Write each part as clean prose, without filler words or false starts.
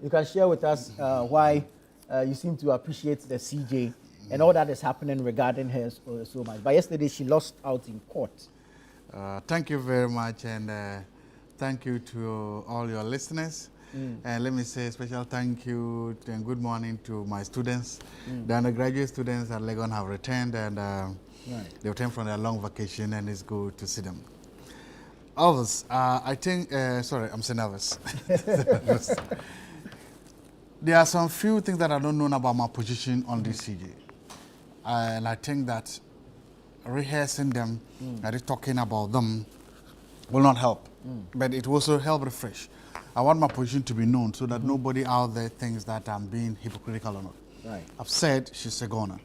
You can share with us why you seem to appreciate the CJ and all that is happening regarding her so much. But yesterday she lost out in court. Thank you very much, and thank you to all your listeners. And let me say a special thank you and good morning to my students. The undergraduate students at Legon have returned, and they returned from their long vacation, and it's good to see them. Others, I think, sorry, I'm so nervous. There are some few things that I don't know about my position on this CJ. And I think that rehearsing them, talking about them, will not help. But it will also help refresh. I want my position to be known so that nobody out there thinks that I'm being hypocritical or not. Right. I've said she's a goner.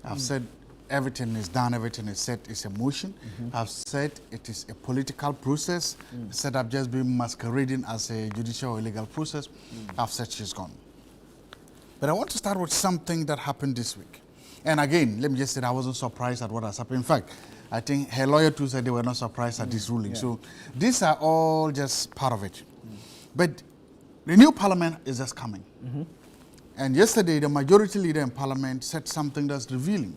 I've said everything is done, everything is said, it's a motion. I've said it is a political process. I said I've just been masquerading as a judicial or legal process. I've said she's gone. But I want to start with something that happened this week. And again, let me just say that I wasn't surprised at what has happened. In fact, I think her lawyer too said they were not surprised at this ruling. So these are all just part of it. But the new parliament is just coming. And yesterday, the majority leader in parliament said something that's revealing.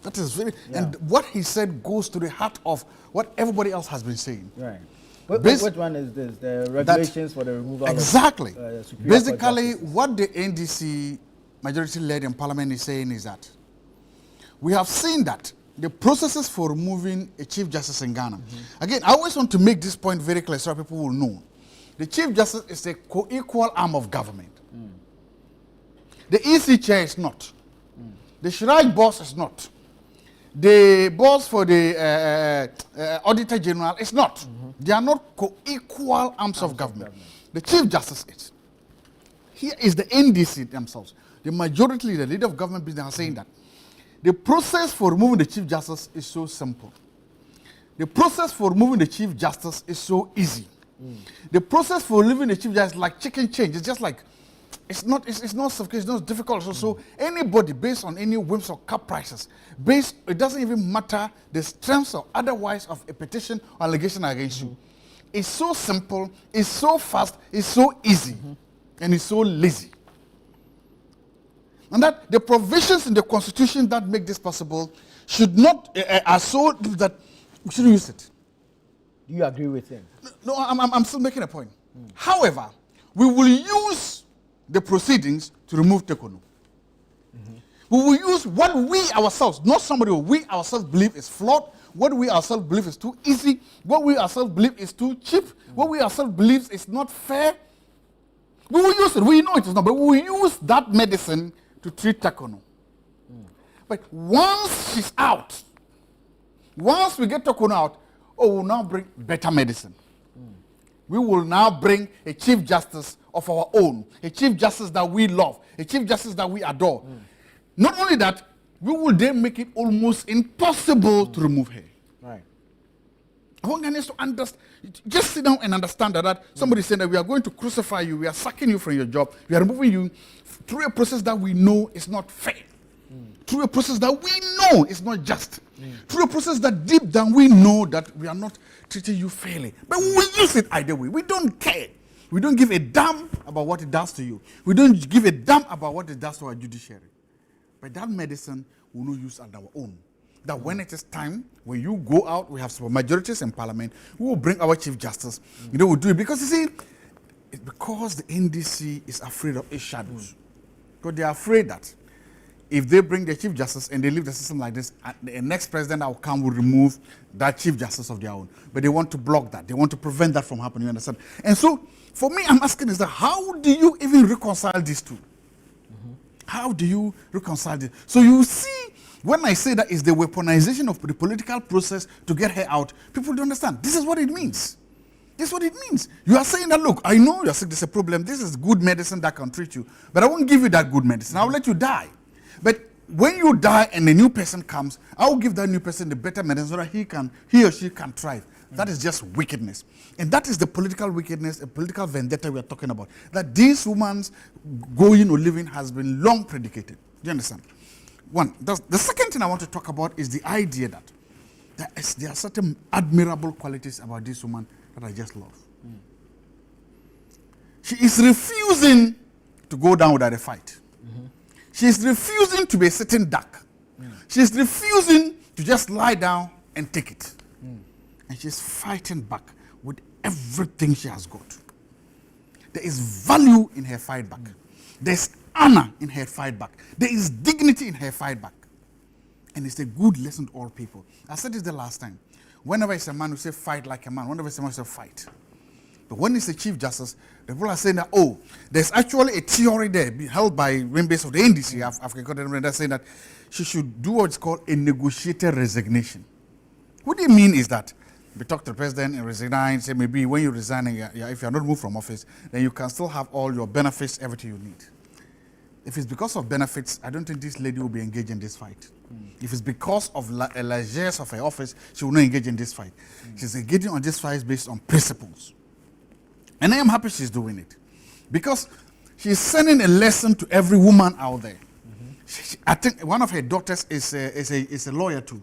That is very, and what he said goes to the heart of what everybody else has been saying. Right. Which one is this? The regulations for the removal exactly. of Superior Basically, what the NDC majority leader in parliament is saying is that we have seen that the processes for removing a chief justice in Ghana. Again, I always want to make this point very clear so people will know. The chief justice is a co-equal arm of government. The EC chair is not. The Shiraj boss is not. The boss for the Auditor General is not. They are not co-equal arms of government. The Chief Justice is. Here is the NDC themselves. The majority leader of government business are saying that the process for removing the Chief Justice is so simple. The process for removing the Chief Justice is so easy. The process for removing the Chief Justice is like chicken change. It's just like it's not sufficient, it's not difficult. So anybody based on any whims or cap prices, it doesn't even matter the strength or otherwise of a petition or allegation against you. It's so simple, it's so fast, it's so easy, and it's so lazy. And that the provisions in the Constitution that make this possible should not are so that we shouldn't use it. Do you agree with him? No, I'm still making a point. However, we will use the proceedings to remove Torkornoo. We will use what we ourselves, not somebody we ourselves believe is flawed, what we ourselves believe is too easy, what we ourselves believe is too cheap, what we ourselves believe is not fair. We will use it. We know it is not, but we will use that medicine to treat Torkornoo. But once she's out, once we get Torkornoo out, we'll now bring better medicine. We will now bring a chief justice of our own, a chief justice that we love, a chief justice that we adore. Not only that, we will then make it almost impossible to remove her. Right. I want Ghanaians to understand, just sit down and understand that somebody said that we are going to crucify you, we are sacking you from your job, we are removing you through a process that we know is not fair, through a process that we know is not just, through a process that deep down we know that we are not treating you fairly. But we use it either way. We don't care. We don't give a damn about what it does to you. We don't give a damn about what it does to our judiciary. But that medicine we will not use on our own. That when it is time, when you go out, we have some majorities in parliament, we will bring our chief justice. We'll do it. Because you see, it's because the NDC is afraid of its shadows. Because they are afraid that if they bring the chief justice and they leave the system like this, the next president that will come will remove that chief justice of their own. But they want to block that. They want to prevent that from happening, you understand? And so, for me, I'm asking is that how do you even reconcile these two? How do you reconcile this? So you see, when I say that is the weaponization of the political process to get her out, people don't understand. This is what it means. This is what it means. You are saying that, look, I know you're sick, there's a problem. This is good medicine that can treat you. But I won't give you that good medicine. I'll let you die. But when you die and a new person comes, I will give that new person the better medicine so that he or she can thrive. That is just wickedness. And that is the political wickedness, a political vendetta we are talking about. That this woman's going or living has been long predicated. Do you understand? One. The second thing I want to talk about is the idea that there are certain admirable qualities about this woman that I just love. She is refusing to go down without a fight. She's refusing to be a sitting duck. She's refusing to just lie down and take it. And she's fighting back with everything she has got. There is value in her fight back. There's honor in her fight back. There is dignity in her fight back. And it's a good lesson to all people. I said this the last time. Whenever it's a man who say fight like a man, whenever it's a man who say fight. But when it's a Chief Justice, the people are saying that, oh, there's actually a theory there held by members of the NDC, African Continental, that's saying that she should do what's called a negotiated resignation. What they mean is that we talk to the president and resign, say maybe when you resign, if you're not moved from office, then you can still have all your benefits, everything you need. If it's because of benefits, I don't think this lady will be engaged in this fight. If it's because of a largesse of her office, she will not engage in this fight. She's engaging on this fight based on principles. And I am happy she's doing it. Because she's sending a lesson to every woman out there. I think one of her daughters is a lawyer too.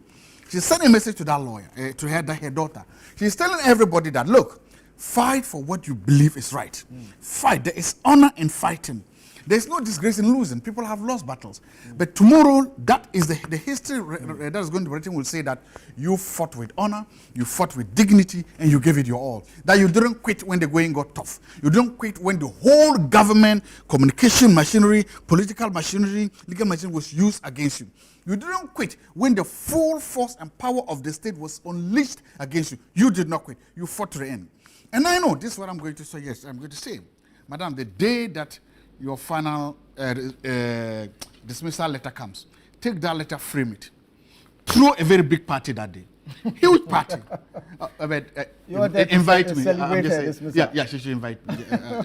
She's sending a message to that lawyer, to her daughter. She's telling everybody that, look, fight for what you believe is right. Fight. There is honor in fighting. There's no disgrace in losing. People have lost battles. But tomorrow, that is the history that is going to be written will say that you fought with honor, you fought with dignity, and you gave it your all. That you didn't quit when the going got tough. You didn't quit when the whole government, communication machinery, political machinery, legal machinery was used against you. You didn't quit when the full force and power of the state was unleashed against you. You did not quit. You fought to the end. And I know this is what I'm going to say. Yes, I'm going to say, Madam, the day that your final dismissal letter comes, take that letter, frame it. Throw a very big party that day. Huge party. Invite me. Yeah, she should invite me.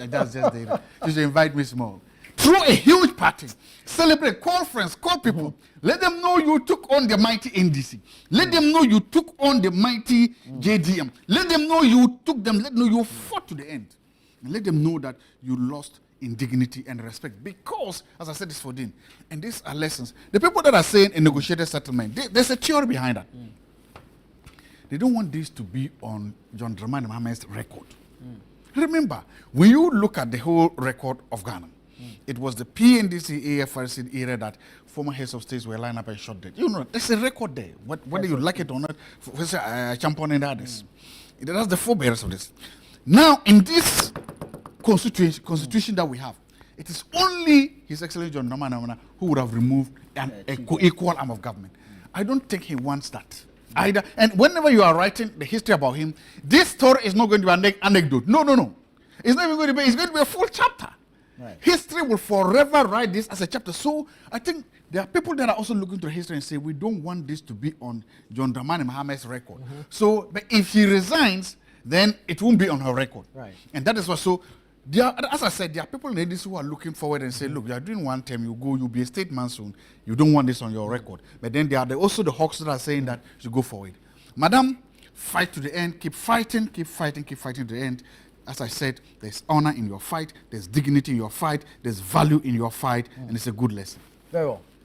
That's just the, she should invite me small. Throw a huge party. Celebrate, call friends, call people. Let them know you took on the mighty NDC. Let them know you took on the mighty JDM. Let them know you took them. Let them know you fought to the end. And let them know that you lost in dignity and respect. Because, as I said this for Dean, and these are lessons. The people that are saying a negotiated settlement, there's a theory behind that. They don't want this to be on John Dramani Mohammed's record. Remember, when you look at the whole record of Ghana, it was the PNDC, AFRC era that former heads of states were lined up and shot dead. You know, there's a record there. Whether you like it or not, Champon and others. That's the forebearers of this. Now, in this constitution that we have, it is only His Excellency John Dramani who would have removed an equal arm of government. I don't think he wants that either. And whenever you are writing the history about him, this story is not going to be an anecdote. No. It's not even going to be, it's going to be a full chapter. Right. History will forever write this as a chapter. So I think there are people that are also looking to history and say, we don't want this to be on John Dramani Mohammed's record. So, but if she resigns, then it won't be on her record. Right. And that is what, so, as I said, there are people in this who are looking forward and say, look, you are doing one term, you'll be a statesman soon. You don't want this on your record. But then there are also the hawks that are saying that you should go forward. Madam, fight to the end, keep fighting to the end. As I said, there's honor in your fight, there's dignity in your fight, there's value in your fight, and it's a good lesson. Very well.